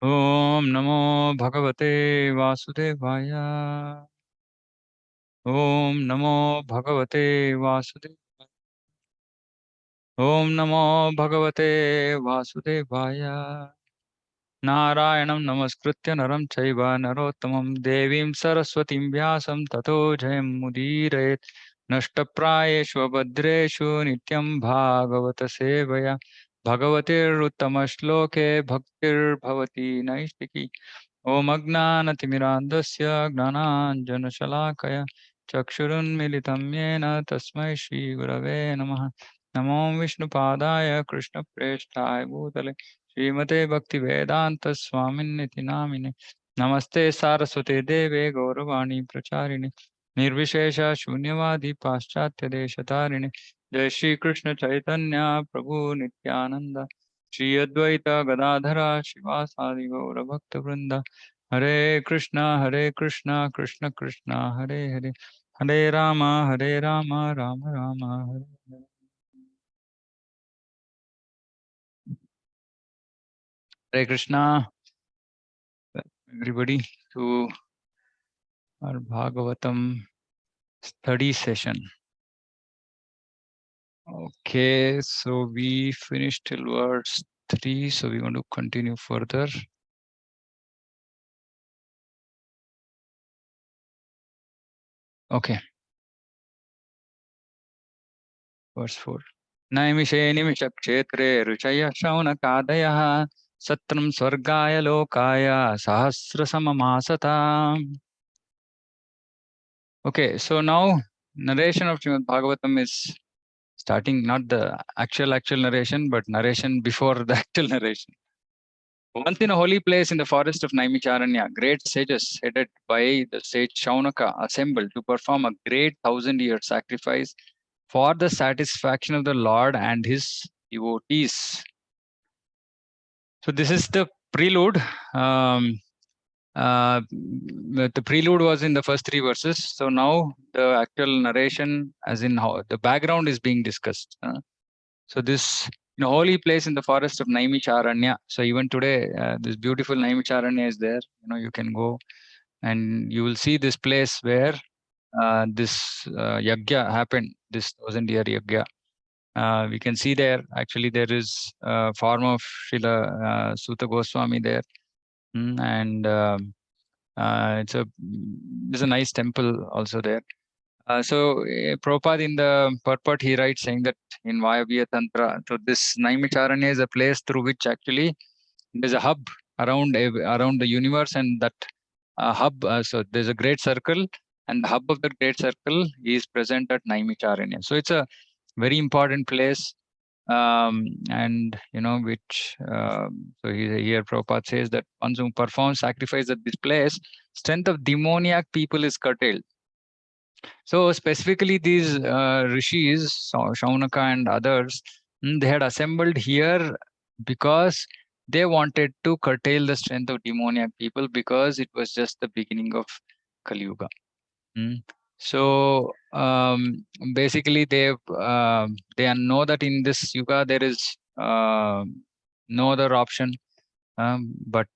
Om Namo Bhagavate Vasudevaya. Om Namo Bhagavate Vasudevaya. Om Namo Bhagavate Vasudevaya. Narayanam Namaskritya Naram Chaiva Narottamam Devim Saraswatim Vyasam Tato Jayam Mudirayet Nashtaprayeshu Bhadreshu Nityam Bhagavata Sevaya Bhagavatir Uttama Bhaktir Bhavati Naistiki Om Agnanatimirandasya Gnananjanashalakaya Chakshurunmilitam Yena Tasmai Shri Gurave Namaha Namo Vishnupadaya Krishna Preshthaya Bhutale Śrīmate Bhaktivedanta Swaminiti Namine Namaste Saraswate Deve Gauravani Pracharine Nirvishesha Shunyavadi Paschatya Deshatarine Jai Shri Krishna Chaitanya Prabhu Nityananda Shri Advaita Gadadhara Shivasadi Gaura Bhakta Vrinda Hare Krishna, Krishna Krishna, Hare Hare, Hare Rama, Rama Rama, Hare Hare. Hare Krishna, everybody, to our Bhagavatam study session. Okay, so we finished till verse 3, so we want to continue further. Okay. Verse 4. Naimishe nimisha kshetre ruchaya shaunakadayah satram swargaya lokaya sahasra samamasata. Okay, so now narration of Śrīmad Bhāgavatam is starting, not the actual narration, but narration before the actual narration. Once in a holy place in the forest of Naimicharanya, great sages headed by the sage Shaunaka assembled to perform a great 1,000-year sacrifice for the satisfaction of the Lord and his devotees. So this is the prelude. The prelude was in the first 3 verses. So now the actual narration, as in how the background is being discussed. So this holy place in the forest of Naimicharanya. So even today, this beautiful Naimicharanya is there. You can go and you will see this place where this yagya happened, this 1,000-year yagya. We can see there, actually there is a form of Srila Sutta Goswami there. And there's a nice temple also there. So Prabhupada in the purport, he writes saying that in Vayavya Tantra, so this Naimicharanya is a place through which actually there's a hub around the universe, and that hub, so there's a great circle, and the hub of the great circle is present at Naimicharanya. So it's a very important place, and which so here Prabhupada says that once who performs sacrifice at this place, strength of demoniac people is curtailed. So specifically these rishis, Shaunaka and others, they had assembled here because they wanted to curtail the strength of demoniac people, because it was just the beginning of Kali Yuga. So basically they know that in this yuga there is no other option but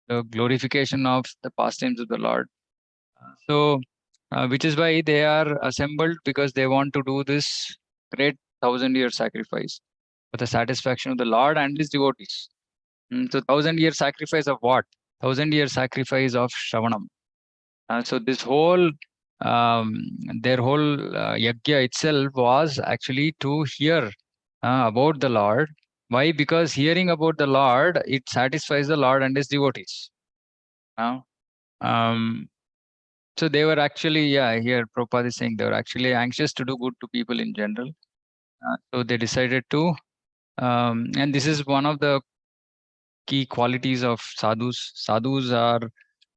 the glorification of the pastimes of the Lord. So which is why they are assembled, because they want to do this great 1,000-year sacrifice for the satisfaction of the Lord and his devotees. So 1,000-year sacrifice of what? 1,000-year sacrifice of Shravanam. So this whole their whole yagya itself was actually to hear about the Lord. Why? Because hearing about the Lord, it satisfies the Lord and his devotees. So they were actually, here Prabhupada is saying they were actually anxious to do good to people in general. So they decided to, and this is one of the key qualities of sadhus. Sadhus are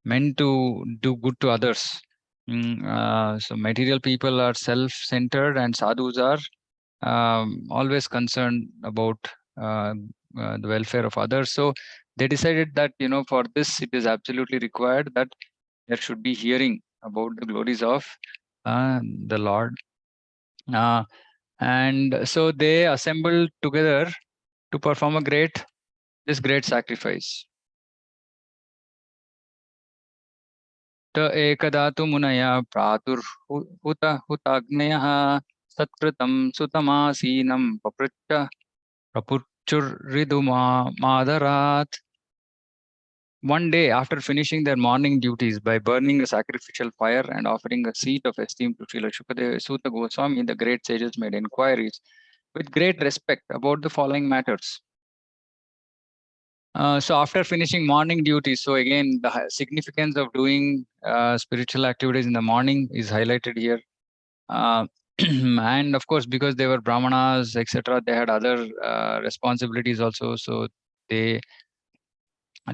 meant to do good to others. So material people are self-centered, and sadhus are always concerned about the welfare of others. So they decided that for this it is absolutely required that there should be hearing about the glories of the Lord. And so they assembled together to perform this great sacrifice. Uta ekadatu munaya pratur hutagnaya satkritam sutamasinam papricha prapurchuriduma madarat. One day, after finishing their morning duties by burning a sacrificial fire and offering a seat of esteem to Srila Shukadeva Suta Goswami, the great sages made inquiries with great respect about the following matters. So after finishing morning duties, so again, the significance of doing spiritual activities in the morning is highlighted here. And of course, because they were Brahmanas, etc., they had other responsibilities also. So they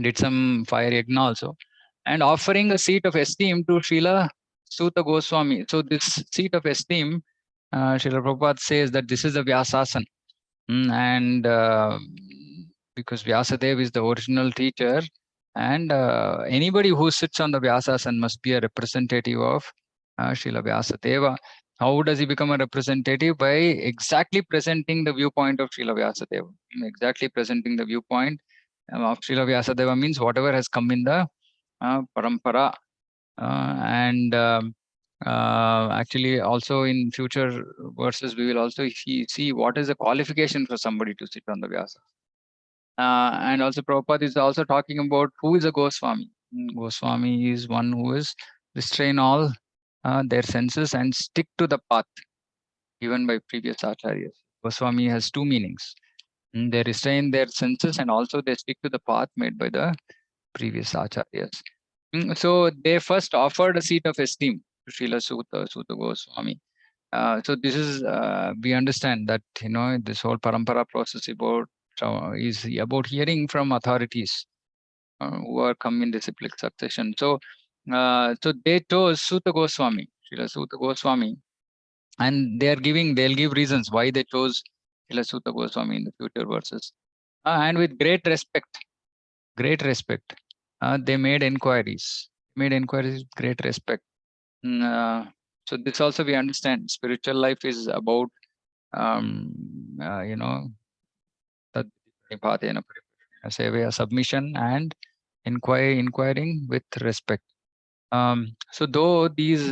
did some fire yajna also. And offering a seat of esteem to Srila Suta Goswami. So this seat of esteem, Srila Prabhupada says that this is the Vyasasan. And because Vyasadeva is the original teacher, and anybody who sits on the Vyasasan must be a representative of Srila Vyasadeva. How does he become a representative? By exactly presenting the viewpoint of Srila Vyasadeva. Exactly presenting the viewpoint of Srila Vyasadeva means whatever has come in the parampara. Actually, also in future verses, we will also see what is the qualification for somebody to sit on the Vyasa. And also Prabhupada is also talking about who is a Goswami. Goswami is one who is restrain all their senses and stick to the path given by previous acharyas. Goswami has two meanings. They restrain their senses and also they stick to the path made by the previous acharyas. So they first offered a seat of esteem to Srila Suta Goswami. So this is, we understand that, this whole parampara process is about hearing from authorities who are come in disciplic succession. So, so they chose Suta Goswami, Srila Suta Goswami, and they'll give reasons why they chose Srila Suta Goswami in the future verses. And with great respect, they made inquiries with great respect. So this also we understand. Spiritual life is about, submission and inquiring with respect. So though these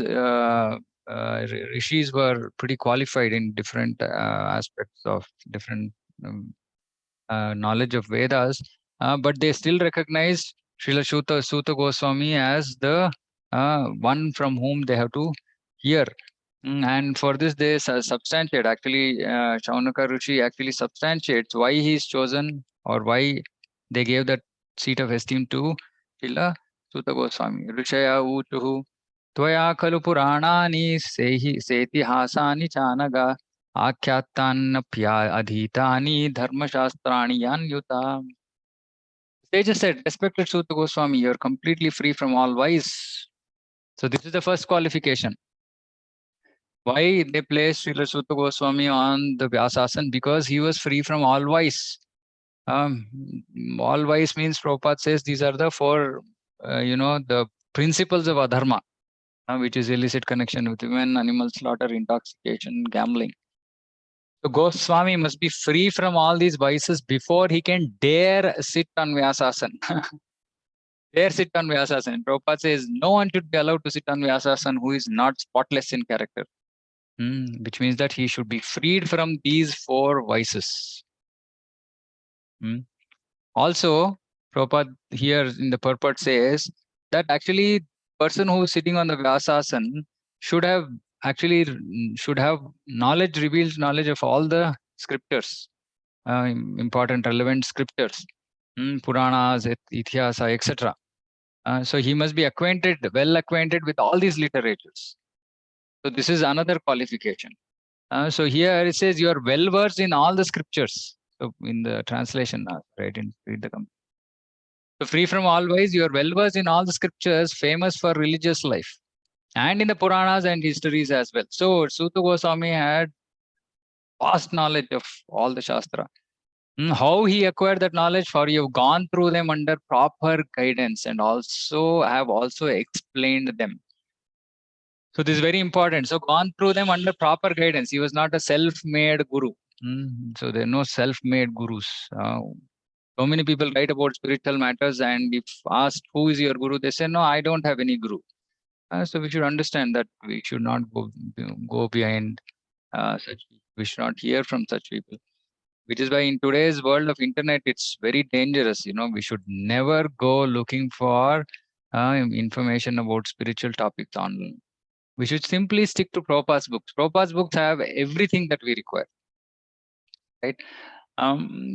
rishis were pretty qualified in different aspects of different knowledge of Vedas, but they still recognized Srila Suta Goswami as the one from whom they have to hear. And for this, they substantiate. Actually, Shaunaka Rishi actually substantiates why he is chosen or why they gave that seat of esteem to Srila Suta Goswami. Rishaya utuhu tvaya khalu puranani setihasani chanaga akhyatannapya adhitani dharmashastrani yanyuta. They just said, respected Suta Goswami, you are completely free from all vice. So this is the first qualification. Why they placed Srila Suta Goswami on the Vyasasan? Because he was free from all vice. All vice means Prabhupada says these are the four, the principles of Adharma, which is illicit connection with women, animal slaughter, intoxication, gambling. So Goswami must be free from all these vices before he can dare sit on Vyasasan. Dare sit on Vyasasan. Prabhupada says no one should be allowed to sit on Vyasasan who is not spotless in character. Which means that he should be freed from these four vices. Also, Prabhupada here in the purport says that actually person who is sitting on the Vyasasan should have knowledge, revealed knowledge of all the scriptures, important relevant scriptures, Puranas, Ithihasa, etc. So he must be well acquainted with all these literatures. So this is another qualification. So here it says you are well versed in all the scriptures. So in the translation, right, read the comment. So free from all vice, you are well versed in all the scriptures famous for religious life and in the Puranas and histories as well. So Suta Goswami had vast knowledge of all the Shastra. How he acquired that knowledge? For you have gone through them under proper guidance and have also explained them. So this is very important. So gone through them under proper guidance. He was not a self-made guru. So there are no self-made gurus. So many people write about spiritual matters, and if asked who is your guru, they say, no, I don't have any guru. So we should understand that we should not go behind such people. We should not hear from such people. Which is why in today's world of internet, it's very dangerous. We should never go looking for information about spiritual topics online. We should simply stick to Prabhupada's books. Prabhupada's books have everything that we require, right?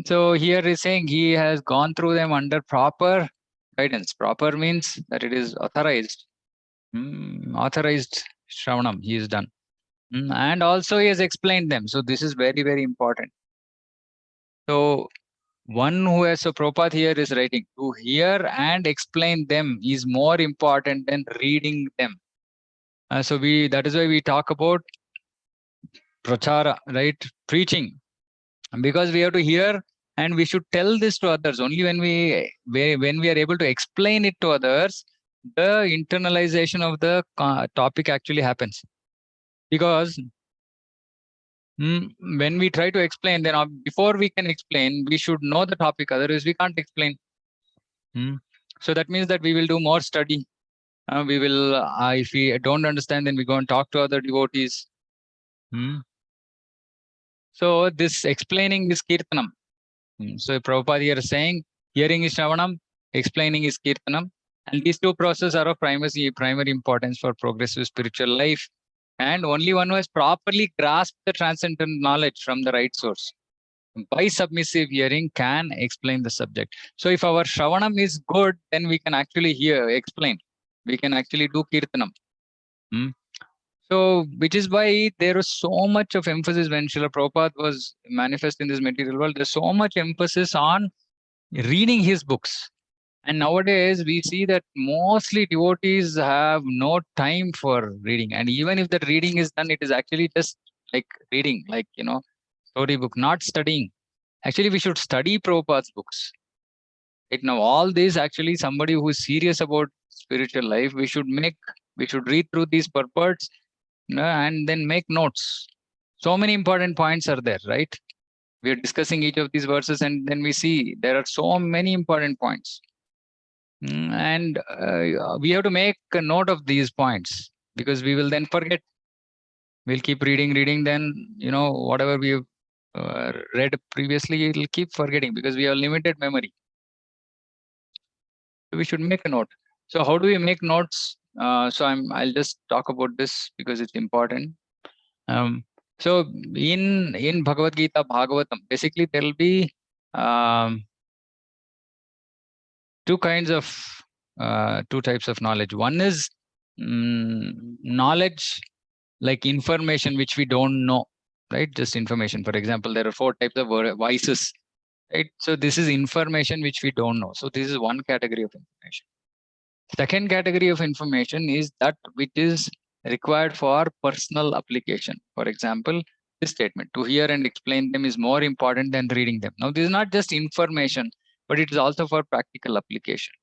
So here is saying he has gone through them under proper guidance. Proper means that it is authorized. Authorized Shravanam he has done. And also he has explained them. So this is very, very important. So one who has a Prabhupada here is writing, to hear and explain them is more important than reading them. So that is why we talk about prachara, right? Preaching. Because we have to hear and we should tell this to others. Only when we are able to explain it to others, the internalization of the topic actually happens. Because when we try to explain, then before we can explain, we should know the topic. Otherwise, we can't explain. So that means that we will do more study. We will, if we don't understand, then we go and talk to other devotees. So this explaining is kirtanam. So Prabhupada here is saying, hearing is Shravanam, explaining is kirtanam. And these two processes are of primary importance for progressive spiritual life. And only one who has properly grasped the transcendental knowledge from the right source by submissive hearing can explain the subject. So if our Shravanam is good, then we can actually explain. We can actually do kirtanam. So, which is why there was so much of emphasis when Srila Prabhupada was manifest in this material world. There's so much emphasis on reading his books. And nowadays, we see that mostly devotees have no time for reading. And even if the reading is done, it is actually just like reading, like, storybook, not studying. Actually, we should study Prabhupada's books. Right now, all this actually somebody who is serious about spiritual life, we should read through these purports and then make notes. So many important points are there, right? We are discussing each of these verses and then we see there are so many important points. And we have to make a note of these points because we will then forget. We'll keep reading, then, whatever we have read previously, it'll keep forgetting because we have limited memory. So we should make a note. So how do we make notes? So I'll just talk about this because it's important. So in Bhagavad Gita, Bhāgavatam, basically there will be two types of knowledge. One is knowledge like information which we don't know, right? Just information. For example, there are 4 types of vices, right? So this is information which we don't know. So this is one category of information. Second category of information is that which is required for personal application. For example, this statement, to hear and explain them is more important than reading them. Now, this is not just information, but it is also for practical application.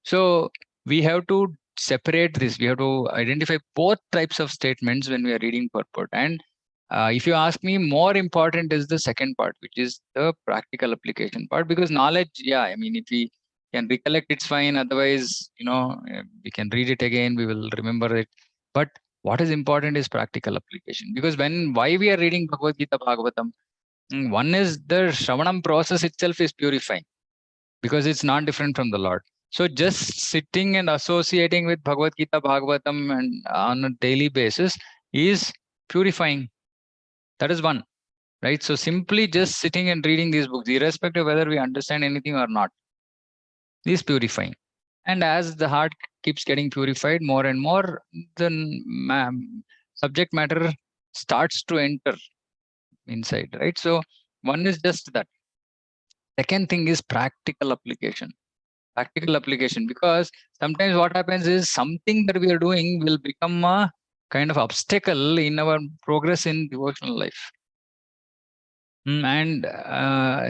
So we have to separate this. We have to identify both types of statements when we are reading purport. And if you ask me, more important is the second part, which is the practical application part, because knowledge, if we can recollect, it's fine. Otherwise, we can read it again, we will remember it. But what is important is practical application, because why we are reading Bhagavad Gita, Bhagavatam, one is the Shravanam process itself is purifying, because it's not different from the Lord. So just sitting and associating with Bhagavad Gita, Bhagavatam and on a daily basis is purifying. That is one, right? So simply just sitting and reading these books, irrespective of whether we understand anything or not, is purifying. And as the heart keeps getting purified more and more, the subject matter starts to enter inside, right? So one is just that. Second thing is practical application. Practical application, because sometimes what happens is something that we are doing will become a kind of obstacle in our progress in devotional life. And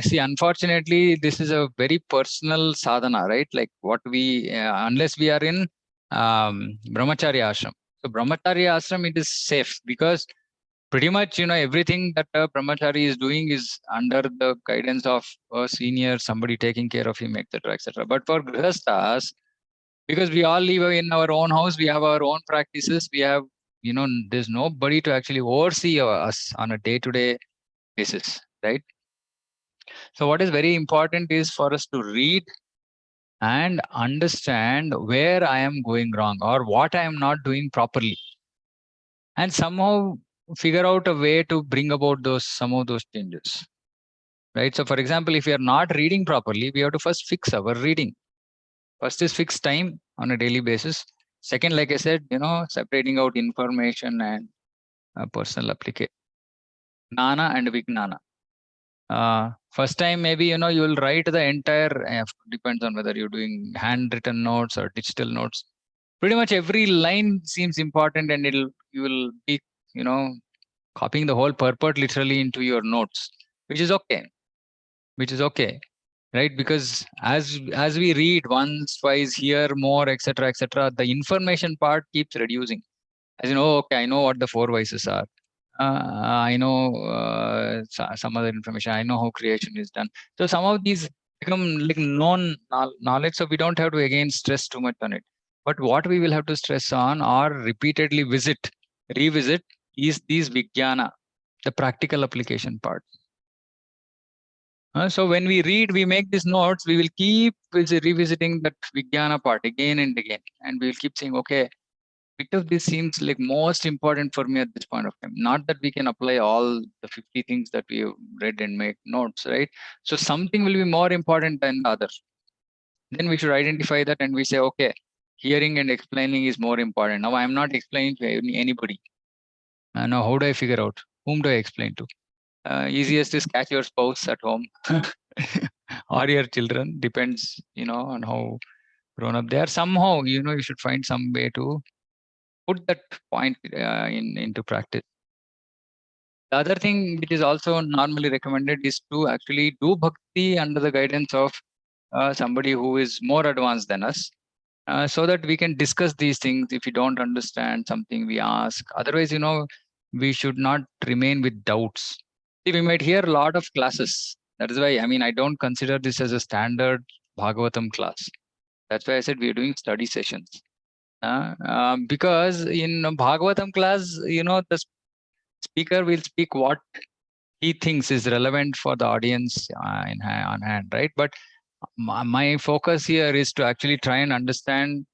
see, unfortunately, this is a very personal sadhana, right? Like what we, unless we are in brahmacharya ashram. So brahmacharya ashram, it is safe because pretty much, everything that a brahmachari is doing is under the guidance of a senior, somebody taking care of him, etc., etc. But for grihasthas, Because we all live in our own house, we have our own practices, we have, there's nobody to actually oversee us on a day-to-day basis, right? So what is very important is for us to read and understand where I am going wrong or what I am not doing properly, and somehow figure out a way to bring about some of those changes, right? So for example, if we are not reading properly, we have to first fix our reading. First is fix time on a daily basis. Second, like I said, separating out information and personal application, Gnana and Vijnana. First time, maybe, you will write the entire, depends on whether you're doing handwritten notes or digital notes. Pretty much every line seems important, and you will be, copying the whole purport literally into your notes, which is okay. Right? Because as we read once, twice, hear more, etc., the information part keeps reducing. As you know, okay, I know what the four vices are. I know some other information. I know how creation is done. So some of these become like known knowledge. So we don't have to again stress too much on it. But what we will have to stress on or repeatedly revisit is these Vijnana, the practical application part. So when we read, we make these notes, we will keep revisiting that Vijnana part again and again. And we will keep saying, okay, which of this seems like most important for me at this point of time? Not that we can apply all the 50 things that we have read and make notes, right? So something will be more important than the other. Then we should identify that and we say, okay, hearing and explaining is more important. Now I'm not explaining to anybody. Now how do I figure out? Whom do I explain to? Easiest is catch your spouse at home or your children, depends, on how grown up they are. Somehow, you should find some way to put that point into practice. The other thing which is also normally recommended is to actually do bhakti under the guidance of somebody who is more advanced than us, so that we can discuss these things. If you don't understand something, we ask. Otherwise, we should not remain with doubts. See, we might hear a lot of classes. That is why, I don't consider this as a standard Bhagavatam class. That's why I said we are doing study sessions. Because in Bhagavatam class, the speaker will speak what he thinks is relevant for the audience on hand, right? But my focus here is to actually try and understand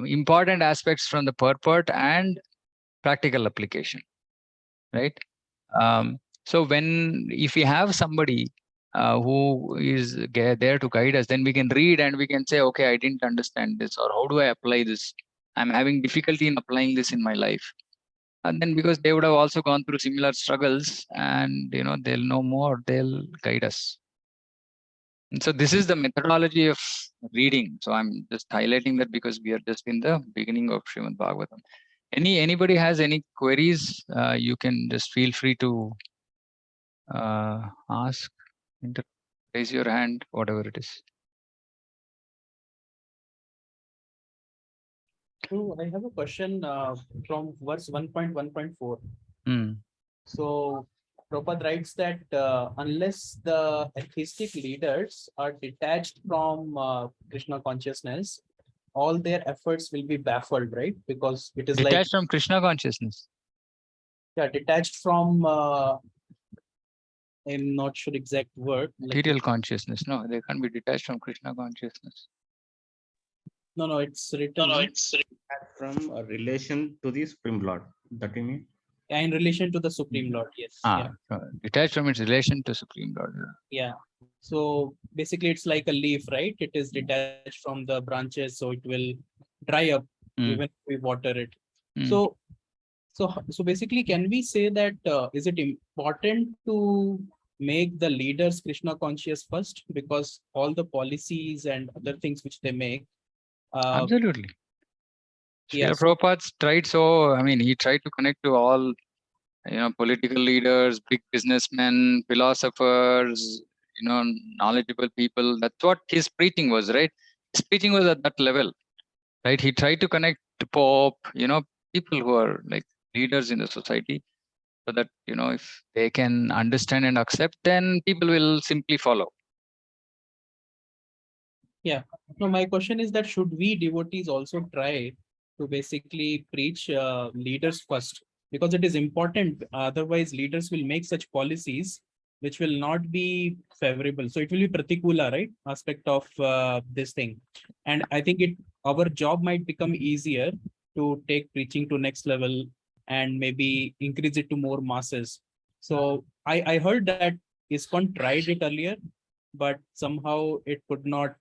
important aspects from the purport and practical application, right? So if we have somebody who is there to guide us, then we can read and we can say, okay, I didn't understand this, or how do I apply this? I'm having difficulty in applying this in my life. And then because they would have also gone through similar struggles, and they'll know more, they'll guide us. And so this is the methodology of reading. So I'm just highlighting that because we are just in the beginning of Śrīmad Bhāgavatam. Anybody has any queries, you can just feel free to ask, raise your hand, whatever it is. So I have a question from verse 1.1.4. So Prabhupada writes that unless the atheistic leaders are detached from Krishna consciousness, all their efforts will be baffled, right? Because it is detached from Krishna consciousness. Yeah, detached from I'm not sure exact word. Material consciousness. No, they can't be detached from Krishna consciousness. No, it's written. No, it's from a relation to the Supreme Lord. That you mean? Yeah, in relation to the Supreme Lord, yes. Detached from its relation to Supreme Lord. Yeah. So basically, it's like a leaf, right? It is detached from the branches, so it will dry up even if we water it. So basically, can we say that is it important to make the leaders Krishna conscious first, because all the policies and other things which they make? Absolutely. Yeah, Prabhupada tried so. He tried to connect to all, political leaders, big businessmen, philosophers, knowledgeable people. That's what his preaching was, right? His preaching was at that level, right? He tried to connect to Pope, people who are like leaders in the society, so that, if they can understand and accept, then people will simply follow. No, my question is that should we devotees also try to basically preach leaders first? Because it is important. Otherwise, leaders will make such policies which will not be favorable. So it will be pratikula, right? Aspect of this thing. And I think our job might become easier to take preaching to next level and maybe increase it to more masses. So I heard that ISKCON tried it earlier, but somehow it could not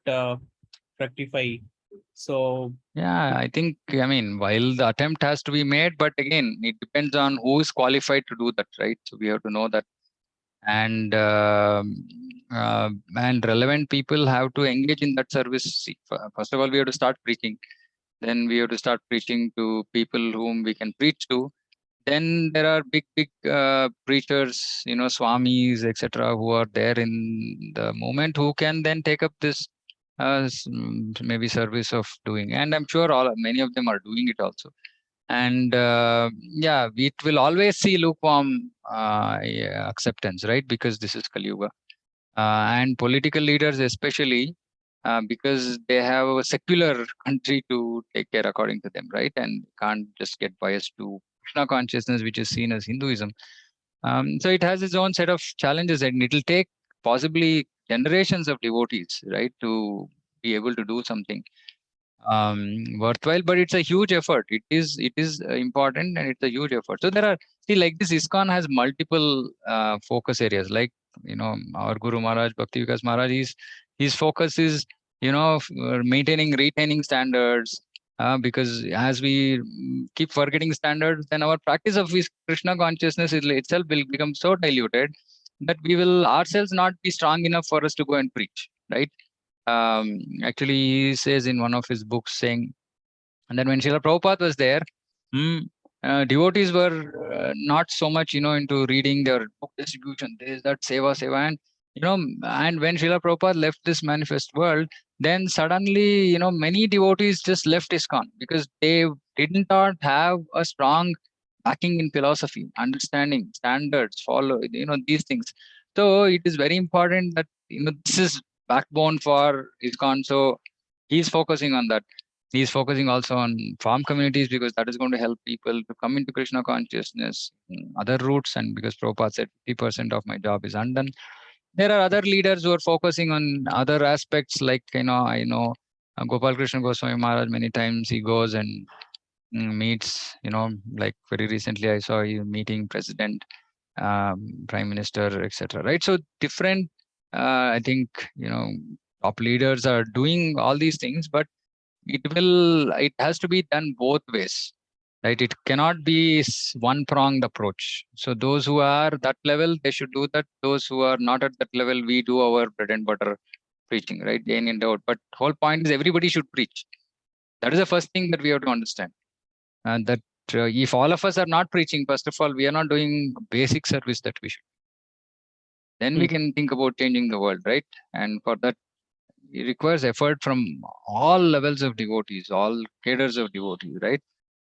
rectify. So Yeah, I think, I mean, while the attempt has to be made, but again, it depends on who is qualified to do that, right? So we have to know that. And relevant people have to engage in that service. See, first of all, we have to start preaching. Then we have to start preaching to people whom we can preach to. Then there are big preachers, swamis, etc., who are there in the moment, who can then take up this maybe service of doing. And I'm sure many of them are doing it also. And yeah, it will always see lukewarm acceptance, right? Because this is Kali Yuga. And political leaders especially, because they have a secular country to take care according to them, right? And can't just get biased to Krishna consciousness, which is seen as Hinduism. So it has its own set of challenges, and it will take possibly generations of devotees, right, to be able to do something worthwhile. But it's a huge effort. It is important, and it's a huge effort. So there are, see, like this ISKCON has multiple focus areas. Like, our Guru Maharaj, Bhakti Vikas Maharaj, his focus is maintaining, retaining standards. Because as we keep forgetting standards, then our practice of Krishna consciousness itself will become so diluted that we will ourselves not be strong enough for us to go and preach, right? Actually, he says in one of his books, saying, and then when Srila Prabhupada was there, devotees were not so much, into reading their book distribution, this, that, seva, and, and when Srila Prabhupada left this manifest world, then suddenly, many devotees just left ISKCON because they did not have a strong backing in philosophy, understanding, standards, follow, these things. So it is very important that, this is backbone for ISKCON. So he's focusing on that. He's focusing also on farm communities, because that is going to help people to come into Krishna consciousness, other routes. And because Prabhupada said 50% of my job is undone, there are other leaders who are focusing on other aspects. Like, I know Gopal Krishna Goswami Maharaj, many times he goes and meets, like very recently I saw you meeting president, prime minister, etc., right? So different, I think, top leaders are doing all these things, but it has to be done both ways, right? It cannot be one pronged approach. So those who are that level, they should do that. Those who are not at that level, we do our bread and butter preaching, right, day in and out. But whole point is everybody should preach. That is the first thing that we have to understand. And that if all of us are not preaching, first of all, we are not doing basic service that we should. Then we can think about changing the world, right? And for that, it requires effort from all levels of devotees, all cadres of devotees, right?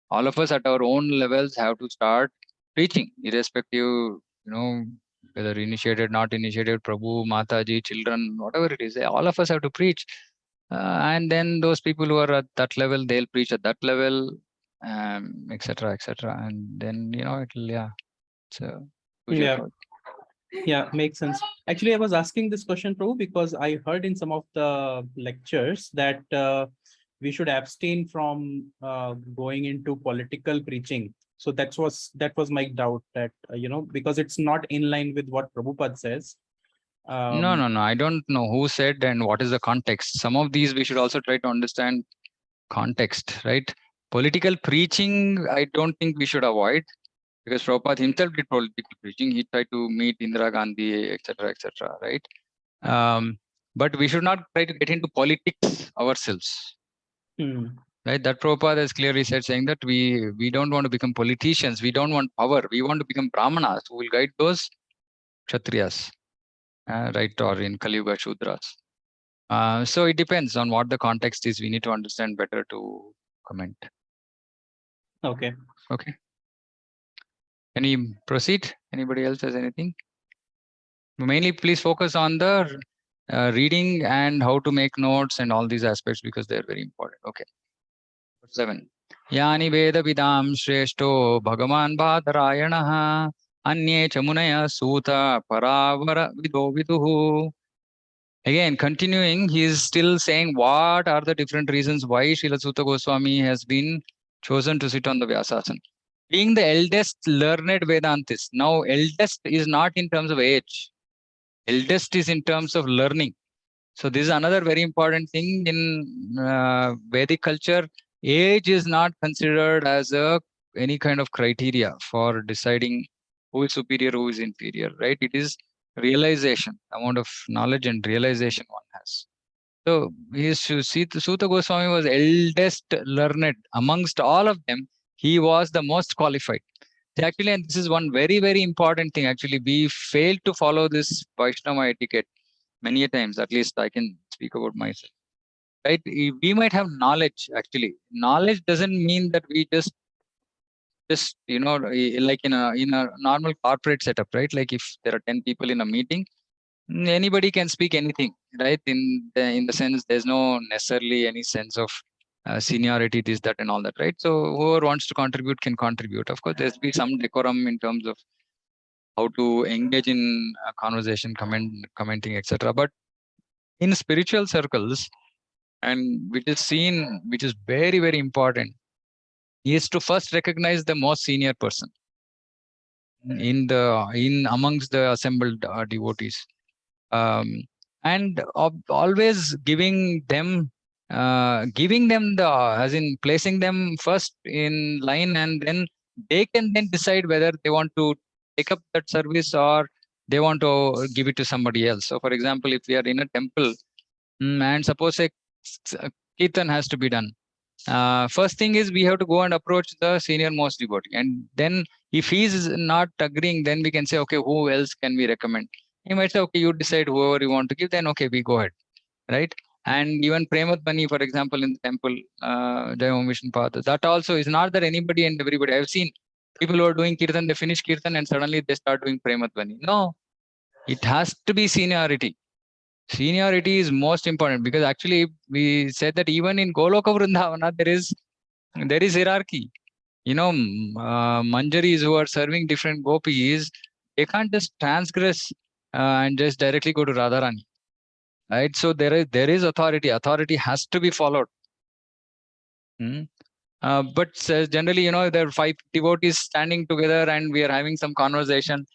All of us at our own levels have to start preaching, irrespective, whether initiated, not initiated, Prabhu, Mataji, children, whatever it is, all of us have to preach. And then those people who are at that level, they'll preach at that level, etc., etc. And then, it'll, yeah, it's a huge yeah, effort. yeah, makes sense. Actually, I was asking this question, Prabhu, because I heard in some of the lectures that we should abstain from going into political preaching. So that was my doubt, that because it's not in line with what Prabhupada says. No. I don't know who said and what is the context. Some of these we should also try to understand context, right? Political preaching, I don't think we should avoid, because Prabhupada himself did political preaching. He tried to meet Indira Gandhi, etc., right? But we should not try to get into politics ourselves. Right? That Prabhupada has clearly said, saying that we don't want to become politicians. We don't want power. We want to become brahmanas who will guide those kshatriyas, right? Or in Kali Yuga, Shudras. So it depends on what the context is. We need to understand better to comment. Okay. Can we proceed? Anybody else has anything? Mainly, please focus on the reading and how to make notes and all these aspects, because they're very important. Okay. 7. Yani Veda Vidam Shreshto Bhagavan Bhadarayanaha Anye Chamunaya Suta Paravara Vido Viduhu. Again, continuing, he is still saying what are the different reasons why Srila Sutta Goswami has been chosen to sit on the Vyasasana. Being the eldest learned Vedantist. Now, eldest is not in terms of age. Eldest is in terms of learning. So this is another very important thing in Vedic culture. Age is not considered as any kind of criteria for deciding who is superior, who is inferior, right? It is realization, amount of knowledge and realization one has. So Sutta Goswami was eldest learned amongst all of them. He was the most qualified. Actually, and this is one very, very important thing. Actually, we failed to follow this Vaishnava etiquette many a times. At least I can speak about myself. Right? We might have knowledge. Actually, knowledge doesn't mean that we just like in a normal corporate setup, right? Like if there are 10 people in a meeting, anybody can speak anything, right? In the sense, there's no necessarily any sense of seniority, this, that, and all that, right? So whoever wants to contribute can contribute. Of course, there's be some decorum in terms of how to engage in a conversation, commenting, etc. But in spiritual circles, and which is very, very important, is to first recognize the most senior person in amongst the assembled devotees, and always giving them the, as in placing them first in line, and then they can then decide whether they want to take up that service or they want to give it to somebody else. So for example, if we are in a temple, and suppose a kirtan has to be done, first thing is we have to go and approach the senior most devotee, and then if he's not agreeing, then we can say, okay, who else can we recommend? He might say, okay, you decide whoever you want to give, then okay, we go ahead, right? And even Premat Bani, for example, in the temple, Jai Mission Path, that also is not that anybody and everybody. I've seen people who are doing kirtan, they finish kirtan and suddenly they start doing Premat Bani. No, it has to be seniority. Seniority is most important, because actually we said that even in Goloka Vrindavana, there is hierarchy. Manjaris who are serving different gopis, they can't just transgress and just directly go to Radharani, right? So there is authority. Authority has to be followed. But generally, there are 5 devotees standing together and we are having some conversation.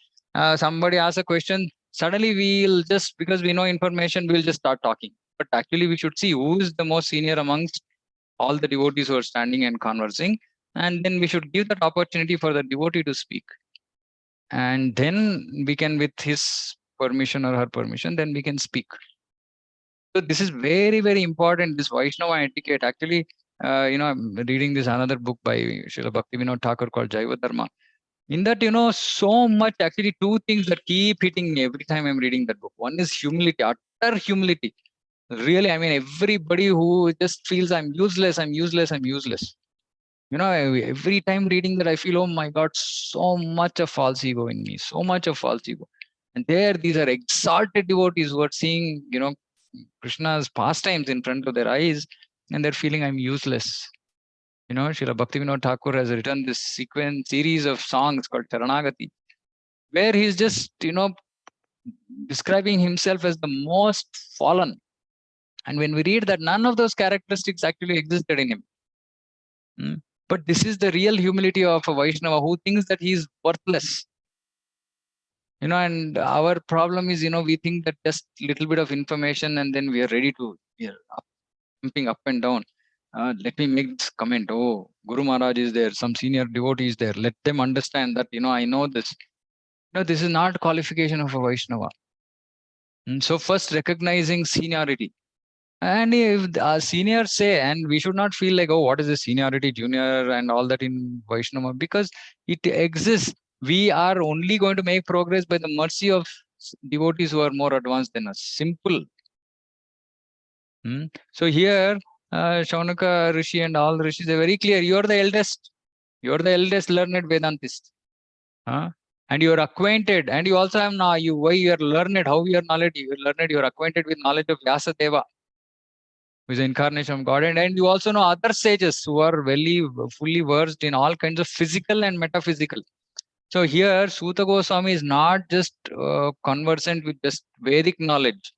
Somebody asks a question. Suddenly we'll just, because we know information, we'll just start talking. But actually we should see who is the most senior amongst all the devotees who are standing and conversing. And then we should give that opportunity for the devotee to speak. And then we can, with his permission or her permission, then we can speak. So this is very, very important, this Vaishnava etiquette. Actually, I'm reading this another book by Srila Bhaktivinoda Thakur called Adharma. In that, so much, actually 2 things that keep hitting me every time I'm reading that book. One is humility, utter humility. Really, I mean, everybody who just feels I'm useless. Every time reading that, I feel, oh my God, so much of false ego in me, so much of false ego. And these are exalted devotees who are seeing, Krishna's pastimes in front of their eyes, and they're feeling I'm useless. Srila Bhaktivinoda Thakur has written this series of songs called Charanagati, where he's just, describing himself as the most fallen. And when we read that, none of those characteristics actually existed in him. But this is the real humility of a Vaishnava who thinks that he is worthless. And our problem is, we think that just little bit of information and then we are ready to jumping up and down. Let me make this comment. Oh, Guru Maharaj is there, some senior devotee is there. Let them understand that, I know this. This is not qualification of a Vaishnava. So first recognizing seniority. And if the seniors say, and we should not feel like, oh, what is the seniority, junior and all that in Vaishnava, because it exists. We are only going to make progress by the mercy of devotees who are more advanced than us. Simple. So here, Shaunaka Rishi and all the Rishis are very clear. You are the eldest. You are the eldest learned Vedantist. and you are acquainted, and you also have now why you are learned, how you are knowledge, you are learned, you are acquainted with knowledge of Vyasadeva, who is the incarnation of God, and you also know other sages who are fully versed in all kinds of physical and metaphysical. So here, Suta Goswami is not just conversant with just Vedic knowledge.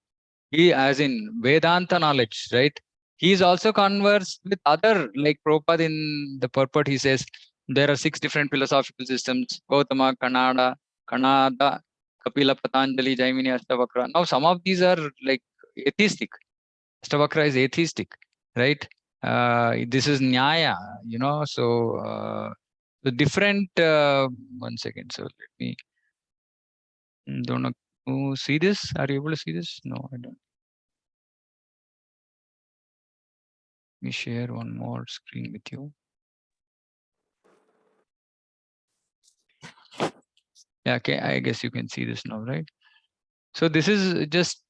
He, as in Vedanta knowledge, right? He is also conversed with other, like Prabhupada in the purport, he says, there are 6 different philosophical systems: Gautama, Kanada, Kapila, Patanjali, Jaimini, Ashtavakra. Now, some of these are like atheistic. Ashtavakra is atheistic, right? This is Nyaya, so the different, 1 second, so let me, don't know, see this? Are you able to see this? No, I don't. Let me share one more screen with you. Yeah, okay, I guess you can see this now, right? So this is just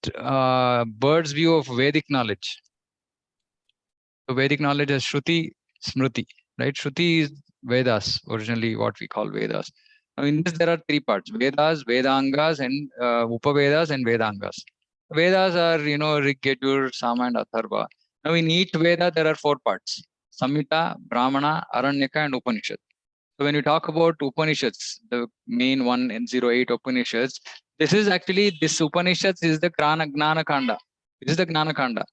bird's view of Vedic knowledge. So Vedic knowledge is Shruti, Smriti, right? Shruti is Vedas, originally what we call Vedas. Now in this there are 3 parts: Vedas, Vedangas, and Upavedas and Vedangas. Vedas are, Rig, Yajur, Sama, and Atharva. Now in each Veda there are 4 parts: Samhita, Brahmana, Aranyaka, and Upanishad. So when you talk about Upanishads, the main 108 Upanishads, this Upanishads is the Gnana Kanda. This is the Gnana Kanda.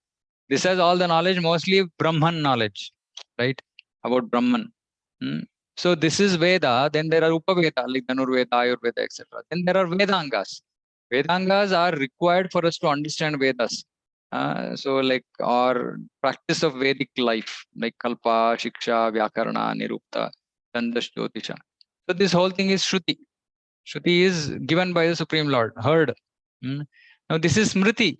This has all the knowledge, mostly Brahman knowledge, right? About Brahman. So this is Veda. Then there are Upaveda, like Dhanurveda, Ayurveda, etc. Then there are Vedangas. Vedangas are required for us to understand Vedas. So like our practice of Vedic life, like Kalpa, Shiksha, Vyakarana, Nirupta, Chandas, Jyotisha. So this whole thing is Shruti. Shruti is given by the Supreme Lord, heard. Now this is Smriti.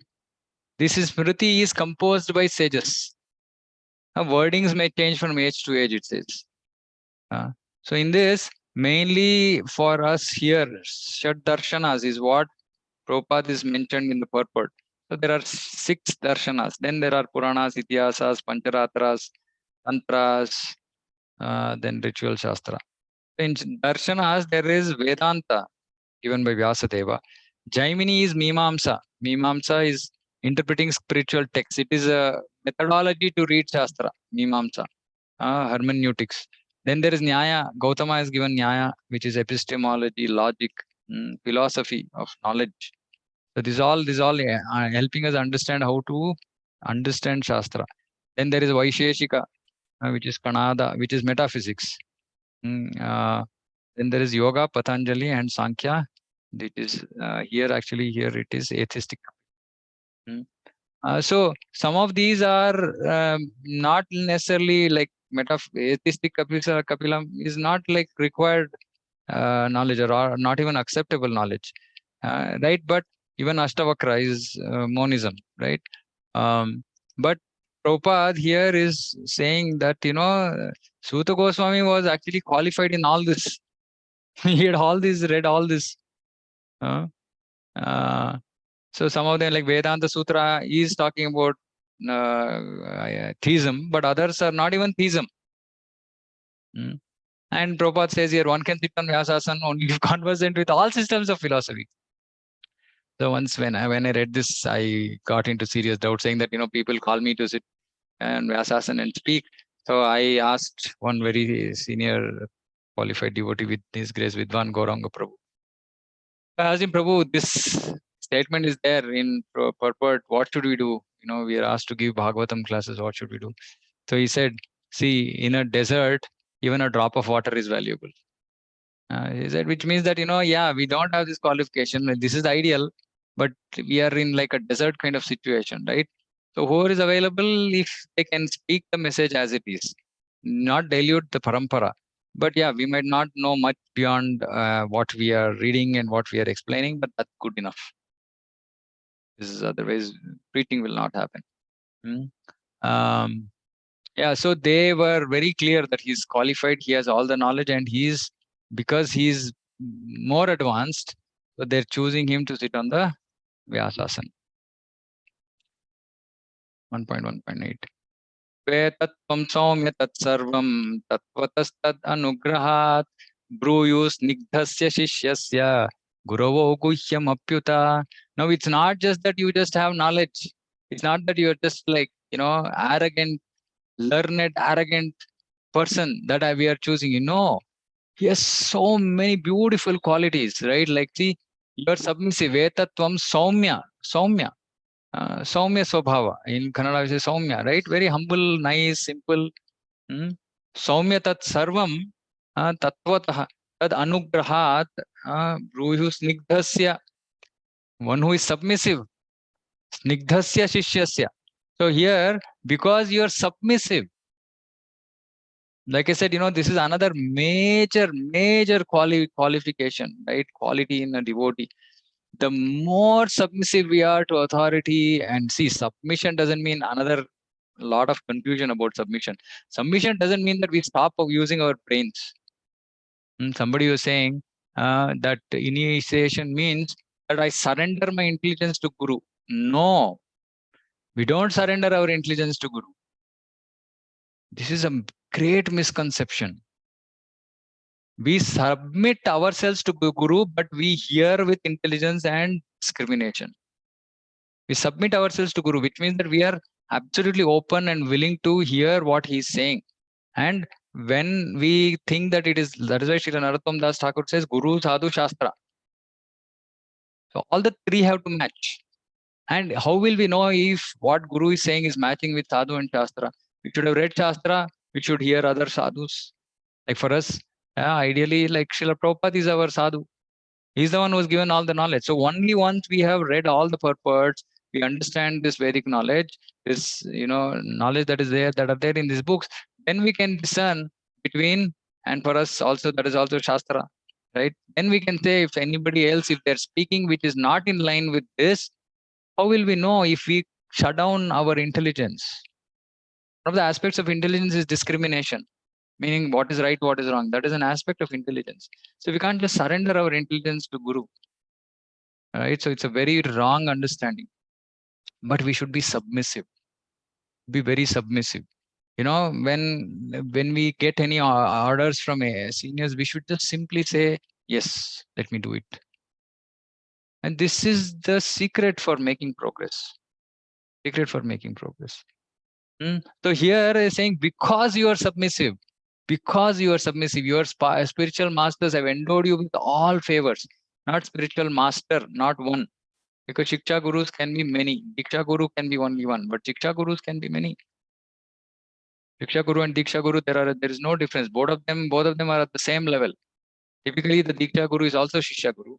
This is Smriti is composed by sages. Wordings may change from age to age, it says. So in this, mainly for us here, Shad Darshanas is what Prabhupada is mentioned in the purport. So there are 6 darshanas. Then there are Puranas, Ityasas, Pancharatras, Tantras, then ritual Shastra. In darshanas, there is Vedanta given by Vyasadeva. Jaimini is Mimamsa. Mimamsa is interpreting spiritual texts. It is a methodology to read Shastra, Mimamsa, hermeneutics. Then there is Nyaya. Gautama has given Nyaya, which is epistemology, logic, philosophy of knowledge. So this all are helping us understand how to understand Shastra. Then there is Vaisheshika, which is Kanada, which is metaphysics. Then there is Yoga, Patanjali, and Sankhya. It is here it is atheistic. So some of these are not necessarily like atheistic. Kapila is not like required knowledge or not even acceptable knowledge, right? But even Ashtavakra is monism, right? But Prabhupada here is saying that Suta Goswami was actually qualified in all this. He had read all this. So some of them, like Vedanta Sutra, is talking about theism, but others are not even theism. And Prabhupada says here, one can sit on Vyasasana only if conversant with all systems of philosophy. So once when I read this, I got into serious doubt, saying that people call me to sit and Vyasasana and speak. So I asked one very senior qualified devotee with his grace, Vidwan Gauranga Prabhu. I asked him, Prabhu, this statement is there in purport. What should we do? We are asked to give Bhagavatam classes. What should we do? So he said, see, in a desert, even a drop of water is valuable. He said, which means that, yeah, we don't have this qualification. This is ideal, but we are in like a desert kind of situation, right? So whoever is available, if they can speak the message as it is, not dilute the parampara. But yeah, we might not know much beyond what we are reading and what we are explaining, but that's good enough. This is otherwise preaching will not happen. Yeah, so they were very clear that he's qualified, he has all the knowledge, and because he's more advanced, so they're choosing him to sit on the Vyasasana. 1.1.8. Ve tattvam saumya tat sarvam tatvatastad anugrahat Bruyus Nigdhasya Shishyasya Gurovo Guhyam Apyuta. Now it's not just that you just have knowledge. It's not that you're just like, arrogant, learned, arrogant person that we are choosing. He has so many beautiful qualities, right? Like, see, you're submissive. Vetatvam Saumya. Saumya. Saumya Swabhava. In Kannada, we say Saumya, right? Very humble, nice, simple. Saumya tat sarvam tatvatah tad anugrahat bruhu snigdhasya. One who is submissive. Snigdhasya shishyasya. So here, because you are submissive, like I said, this is another major qualification, right? Quality in a devotee. The more submissive we are to authority, and see, submission doesn't mean another lot of confusion about submission. Submission doesn't mean that we stop using our brains. Somebody was saying that initiation means that I surrender my intelligence to Guru. No, we don't surrender our intelligence to Guru. This is a great misconception. We submit ourselves to Guru, but we hear with intelligence and discrimination. We submit ourselves to Guru, which means that we are absolutely open and willing to hear what he is saying. And when we think that that is why Srila Narottam Das Thakur says Guru, Sadhu, Shastra. So all the three have to match. And how will we know if what Guru is saying is matching with Sadhu and Shastra? We should have read Shastra, we should hear other sadhus. Like for us, ideally, like Srila Prabhupada is our sadhu. He's the one who has given all the knowledge. So only once we have read all the purports, we understand this Vedic knowledge, this knowledge that are there in these books, then we can discern between, and for us also that is also Shastra, right? Then we can say if anybody else, if they're speaking which is not in line with this, how will we know if we shut down our intelligence? One of the aspects of intelligence is discrimination, meaning what is right, what is wrong. That is an aspect of intelligence. So we can't just surrender our intelligence to Guru. Right? So it's a very wrong understanding. But we should be submissive. Be very submissive. When we get any orders from seniors, we should just simply say, yes, let me do it. And this is the secret for making progress. Secret for making progress. So here is saying, because you are submissive, your spiritual masters have endowed you with all favors. Not spiritual master, not one. Because Shiksha Gurus can be many. Diksha Guru can be only one, but Shiksha Gurus can be many. Shiksha Guru and Diksha Guru, there is no difference. Both of them are at the same level. Typically, the Diksha Guru is also Shishya Guru.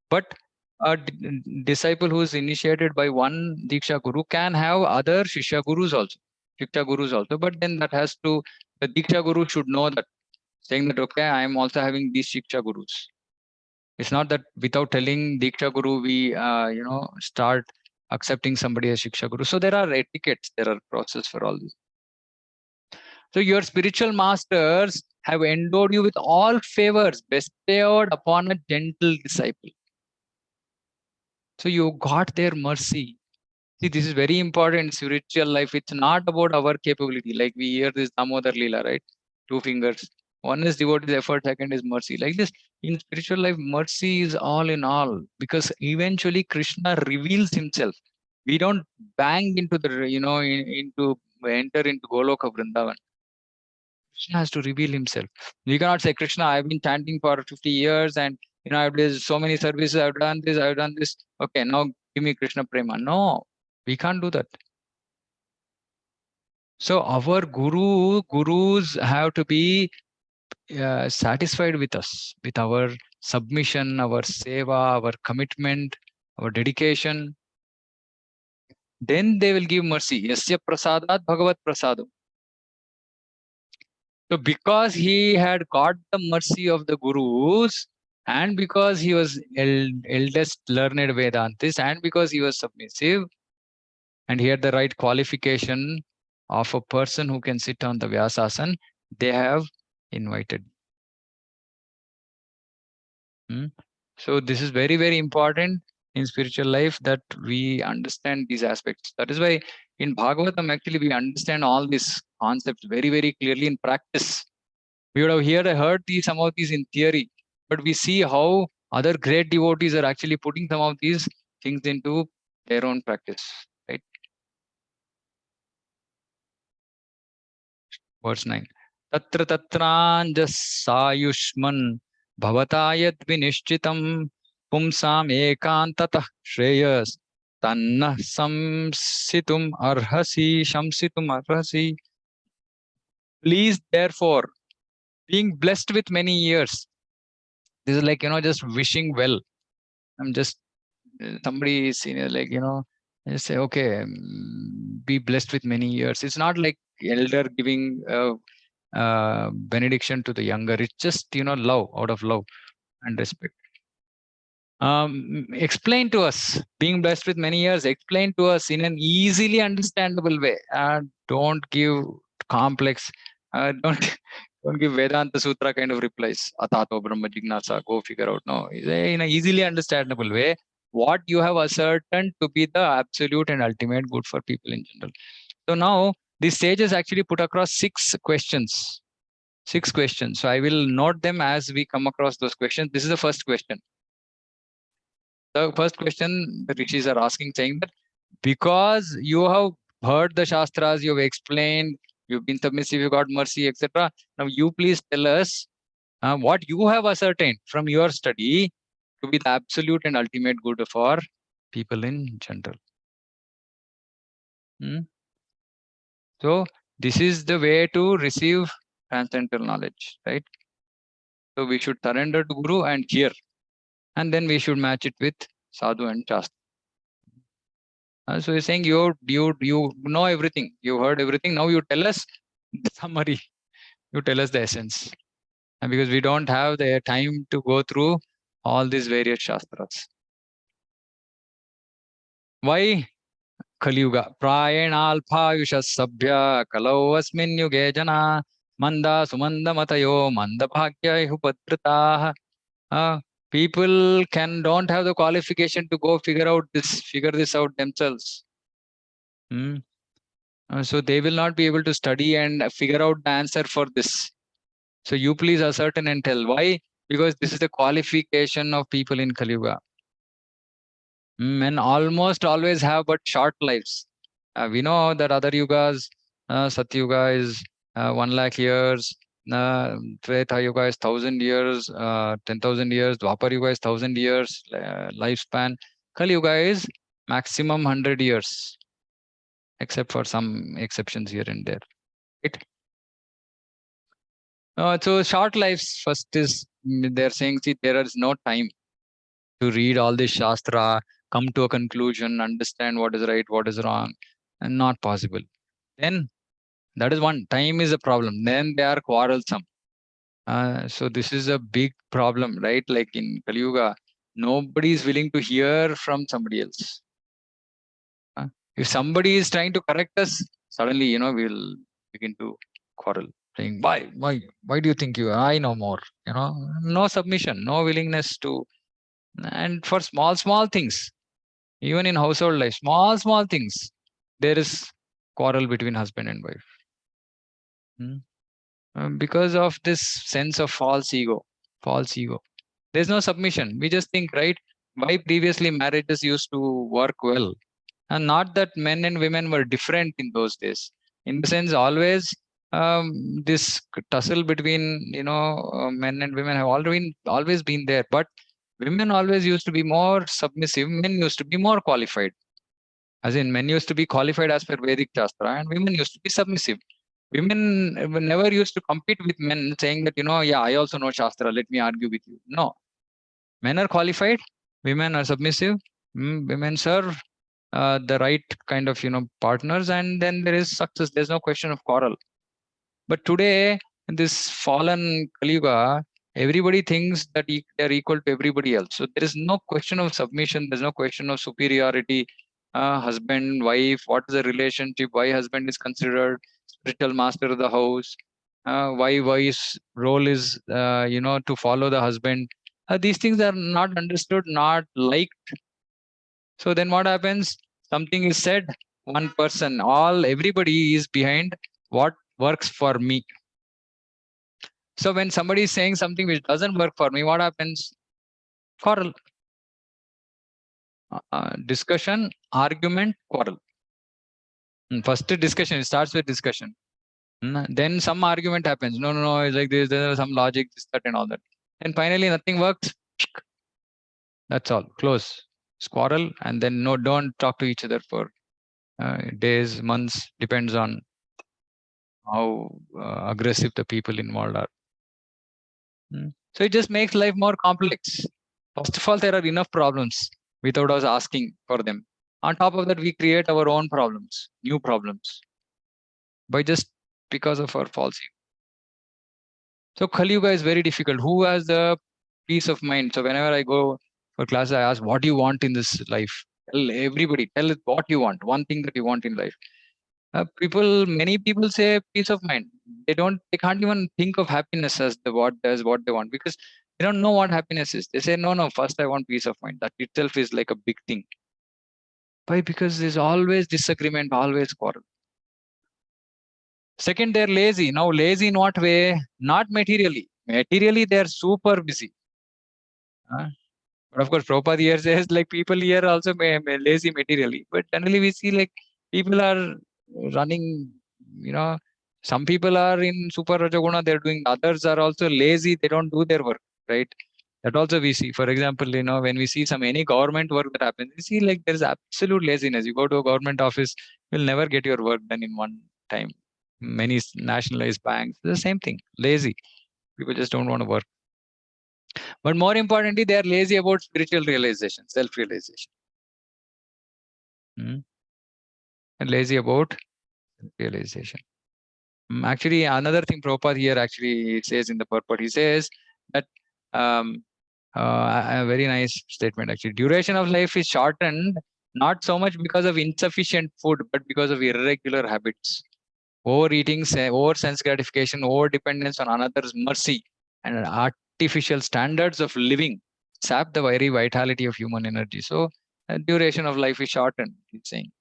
But a disciple who is initiated by one Diksha Guru can have other Shishya Gurus also, Shiksha Gurus also. But then the Diksha Guru should know that, saying that, okay, I am also having these Shiksha Gurus. It's not that without telling Diksha Guru, we, start accepting somebody as Shiksha Guru. So there are etiquettes, there are processes for all this. So your spiritual masters have endowed you with all favors bestowed upon a gentle disciple. So you got their mercy. See, this is very important in spiritual life. It's not about our capability. Like we hear this Damodar Leela, right? 2 fingers. One is devotee's effort, second is mercy. Like this, in spiritual life, mercy is all in all. Because eventually Krishna reveals himself. We don't bang into the, enter into Goloka Vrindavan. Krishna has to reveal himself. You cannot say, Krishna, I've been chanting for 50 years and I've done so many services, I've done this. Okay, now give me Krishna Prema. No, we can't do that. So our gurus have to be satisfied with us, with our submission, our seva, our commitment, our dedication. Then they will give mercy. Yasya prasadat bhagavat prasadam. So because he had got the mercy of the gurus, and because he was eldest learned Vedantist, and because he was submissive, and he had the right qualification of a person who can sit on the Vyasasan, they have invited. So this is very, very important in spiritual life that we understand these aspects. That is why in Bhagavatam, actually, we understand all these concepts very, very clearly in practice. We would have heard some of these in theory, but we see how other great devotees are actually putting some of these things into their own practice, right? Verse 9. Tatra tatranjas sayushman bhavatayat vinishchitam pumsam ekantatah shreyas tanna samsitum arhasi. Please, therefore, being blessed with many years. This is like, just wishing well. I'm just, somebody is senior, like, just say, okay, be blessed with many years. It's not like elder giving benediction to the younger. It's just, love, out of love and respect. Explain to us, being blessed with many years, explain to us in an easily understandable way. Don't give complex, don't give Vedanta Sutra kind of replies. Atato Brahma Jignasa, go figure out. No, in an easily understandable way, what you have ascertained to be the absolute and ultimate good for people in general. So now this sage has actually put across 6 questions. 6 questions. So I will note them as we come across those questions. This is the first question. The first question the rishis are asking, saying that because you have heard the Shastras, you have explained, you've been submissive, you got mercy, etc. Now you please tell us what you have ascertained from your study to be the absolute and ultimate good for people in general. So this is the way to receive transcendental knowledge, right? So we should surrender to Guru and hear, and then we should match it with Sadhu and Shastra. So you're saying you know everything, you heard everything. Now you tell us the summary, you tell us the essence, and because we don't have the time to go through all these various Shastras. Why? Kali Yuga. Prayena alpha yusha sabhya kalau asmin yuge jana manda sumanda matayo manda bhagya hupatritaha. People don't have the qualification to go figure this out themselves. So they will not be able to study and figure out the answer for this. So you please ascertain and tell. Why? Because this is the qualification of people in Kali Yuga. Men almost always have but short lives. We know that other yugas, Satya Yuga is 1 lakh years, Treta Yuga is 1,000 years, 10,000 years, Dwapar Yuga is 1,000 years lifespan. Kali Yuga is maximum 100 years, except for some exceptions here and there. Right? So short lives, first is they're saying, see, there is no time to read all this Shastra, come to a conclusion, understand what is right, what is wrong, and not possible. Then that is one. Time is a problem. Then they are quarrelsome. So this is a big problem, right? Like in Kali Yuga, nobody is willing to hear from somebody else. If somebody is trying to correct us, suddenly, we'll begin to quarrel, saying, why do you think I know more? No submission, no willingness to. And for small things, even in household life, small things, there is quarrel between husband and wife. Because of this sense of false ego. There's no submission. We just think, right? Why previously marriages used to work well? And not that men and women were different in those days. In the sense, always this tussle between men and women have always been there. But women always used to be more submissive. Men used to be more qualified. As in, men used to be qualified as per Vedic Shastra, and women used to be submissive. Women never used to compete with men, saying that, I also know Shastra, let me argue with you. No. Men are qualified, women are submissive, women serve the right kind of, partners, and then there is success. There's no question of quarrel. But today, in this fallen Kali Yuga, everybody thinks that they're equal to everybody else. So there is no question of submission. There's no question of superiority. Husband, wife, what is the relationship? Why husband is considered spiritual master of the house? Why wife's role is, to follow the husband? These things are not understood, not liked. So then what happens? Something is said, one person, everybody is behind what works for me. So when somebody is saying something which doesn't work for me, what happens? Quarrel. Discussion, argument, quarrel. First discussion, it starts with discussion. Then some argument happens. No, it's like this, there's some logic, this, that, and all that. And finally, nothing works. That's all. Close. Quarrel, and then don't talk to each other for days, months. Depends on how aggressive the people involved are. So it just makes life more complex. First of all, there are enough problems without us asking for them. On top of that, we create our own problems, new problems, by just because of our false ego. So Kali Yuga is very difficult. Who has the peace of mind? So whenever I go for classes, I ask, what do you want in this life? Tell everybody, tell what you want, one thing that you want in life. Many people say peace of mind. They can't even think of happiness as what they want, because they don't know what happiness is. They say, no, first I want peace of mind. That itself is like a big thing. Why? Because there's always disagreement, always quarrel. Second, they're lazy. Now, lazy in what way? Not materially. Materially, they're super busy. But of course, Prabhupada here says like people here also lazy materially. But generally, we see like people are running, some people are in super Rajaguna, they're doing, others are also lazy, they don't do their work, right? That also we see. For example, when we see any government work that happens, we see like there's absolute laziness. You go to a government office, you'll never get your work done in one time. Many nationalized banks, the same thing, lazy. People just don't want to work. But more importantly, they are lazy about spiritual realization, self-realization. And lazy about realization. Actually, another thing Prabhupada here actually says in the purport, he says that a very nice statement actually. Duration of life is shortened not so much because of insufficient food, but because of irregular habits. Overeating, over sense gratification, over dependence on another's mercy, and artificial standards of living sap the very vitality of human energy. So duration of life is shortened, he's saying.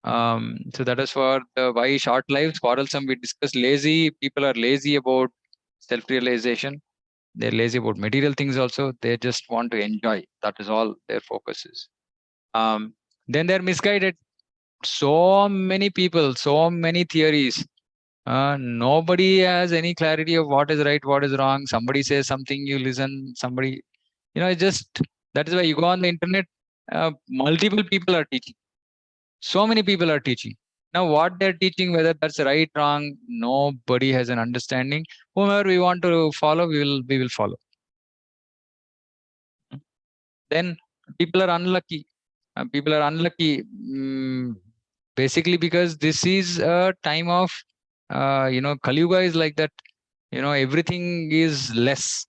So that is for the why short lives, quarrelsome. We discussed lazy. People are lazy about self-realization. They're lazy about material things also. They just want to enjoy. That is all their focus is. Then they're misguided. So many people, so many theories. Nobody has any clarity of what is right, what is wrong. Somebody says something, you listen. Somebody, that is why you go on the internet. Multiple people are teaching. So many people are teaching. Now, what they're teaching, whether that's right, wrong, nobody has an understanding. Whomever we want to follow, we will follow. Then people are unlucky. People are unlucky basically because this is a time of, Kali Yuga is like that. Everything is less.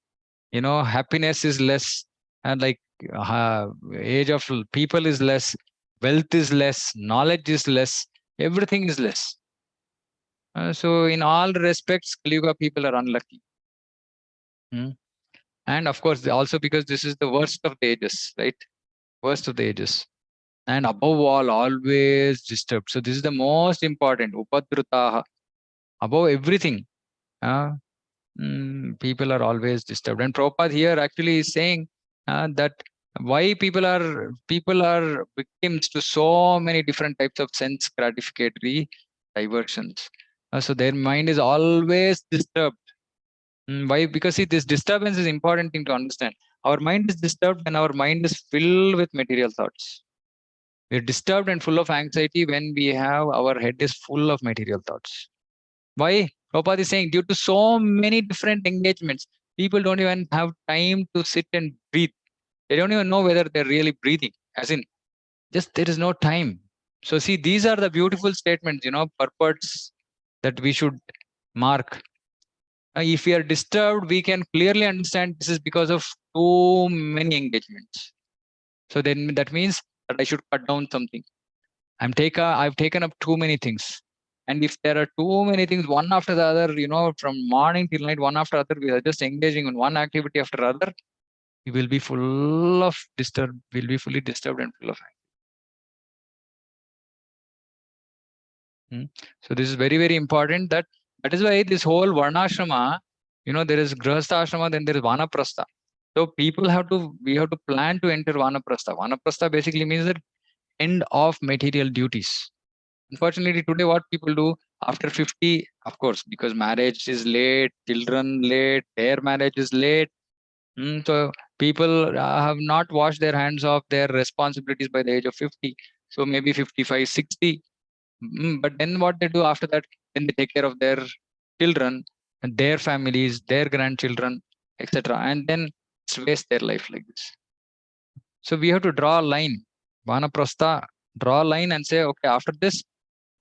Happiness is less, and like age of people is less. Wealth is less, knowledge is less, everything is less. So in all respects, Kali Yuga people are unlucky. And of course, also because this is the worst of the ages, right? Worst of the ages. And above all, always disturbed. So this is the most important, upadrutaha. Above everything, people are always disturbed. And Prabhupada here actually is saying that why people are victims to so many different types of sense gratificatory diversions. So their mind is always disturbed. Why? Because see, this disturbance is important thing to understand. Our mind is disturbed when our mind is filled with material thoughts. We're disturbed and full of anxiety when our head is full of material thoughts. Why? Prabhupada is saying due to so many different engagements, people don't even have time to sit and breathe. They don't even know whether they're really breathing. As in, just there is no time. So see, these are the beautiful statements, purports that we should mark. If we are disturbed, we can clearly understand this is because of too many engagements. So then that means that I should cut down something. I've taken up too many things. And if there are too many things, one after the other, from morning till night, one after other, we are just engaging in one activity after other, we will be full of we'll be fully disturbed and full of anger. So this is very, very important that That is why this whole varnashrama, there is grihastha ashrama, then there is vanaprastha. So we have to plan to enter vanaprastha. Vanaprastha basically means that end of material duties. Unfortunately, today what people do after 50, of course, because marriage is late, children late, their marriage is late. So people have not washed their hands of their responsibilities by the age of 50. So maybe 55, 60. But then what they do after that, then they take care of their children, and their families, their grandchildren, etc. And then waste their life like this. So we have to draw a line, vanaprastha, draw a line and say, okay, after this,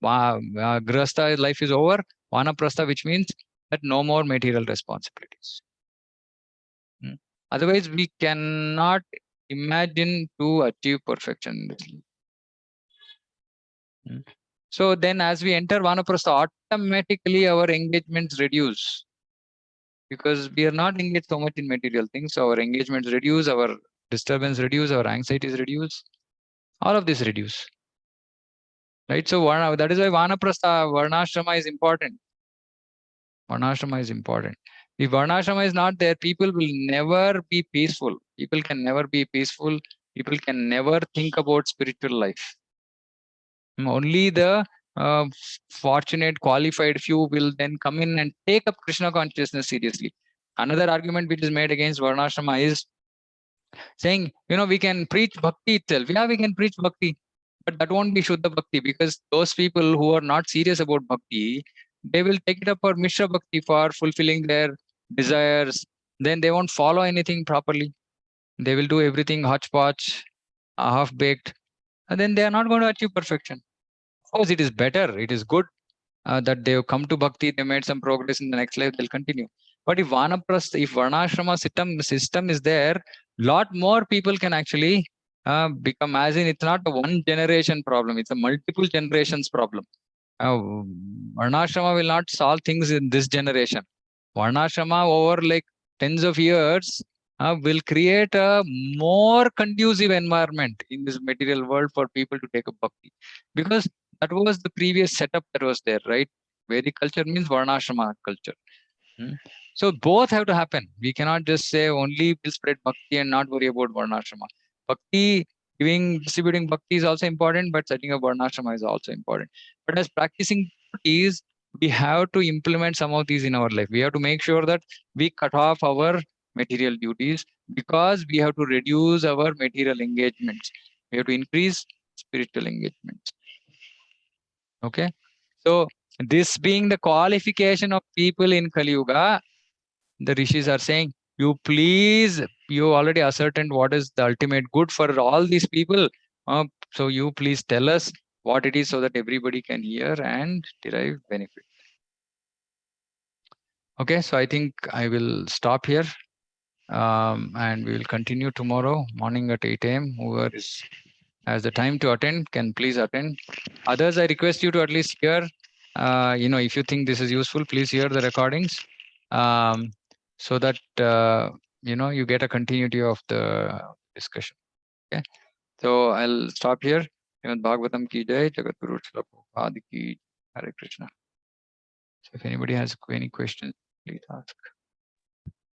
grihastha life is over, vanaprastha, which means that no more material responsibilities. Otherwise, we cannot imagine to achieve perfection. So then as we enter vanaprastha, automatically our engagements reduce. Because we are not engaged so much in material things. So our engagements reduce, our disturbance reduce, our anxieties reduce. All of this reduce. Right? So that is why vanaprastha, varnashrama is important. Varnashrama is important. If varnashrama is not there, people will never be peaceful. People can never be peaceful. People can never think about spiritual life. Only the fortunate, qualified few will then come in and take up Krishna consciousness seriously. Another argument which is made against varnashrama is saying, we can preach bhakti itself. Yeah, we can preach bhakti, but that won't be Shuddha bhakti, because those people who are not serious about bhakti, they will take it up for Mishra bhakti, for fulfilling their desires. Then they won't follow anything properly. They will do everything hodgepodge, half-baked, and then they are not going to achieve perfection. Of course, it is better, it is good that they have come to bhakti, they made some progress in the next life, they'll continue. But if varnashrama system is there, lot more people can actually become, as in it's not a one generation problem, it's a multiple generations problem. Varnashrama will not solve things in this generation. Varnashrama over like tens of years will create a more conducive environment in this material world for people to take up bhakti. Because that was the previous setup that was there, right? Vedic culture means varnashrama culture. So both have to happen. We cannot just say only will spread bhakti and not worry about varnashrama. Bhakti, distributing bhakti is also important, but setting up varnashrama is also important. But as practicing devotees, we have to implement some of these in our life. We have to make sure that we cut off our material duties, because we have to reduce our material engagements. We have to increase spiritual engagements. Okay. So this being the qualification of people in Kali Yuga, the rishis are saying, you already ascertained what is the ultimate good for all these people. So you please tell us what it is, so that everybody can hear and derive benefit. Okay, so I think I will stop here. And we will continue tomorrow morning at 8 a.m. Whoever has the time to attend can please attend. Others, I request you to at least hear. If you think this is useful, please hear the recordings, so that you get a continuity of the discussion. Okay, so I'll stop here. Śrīmad Bhāgavatam ki jai, Jagat Guru Śrīla Prabhupada ki Hare Krishna. So if anybody has any questions, please ask.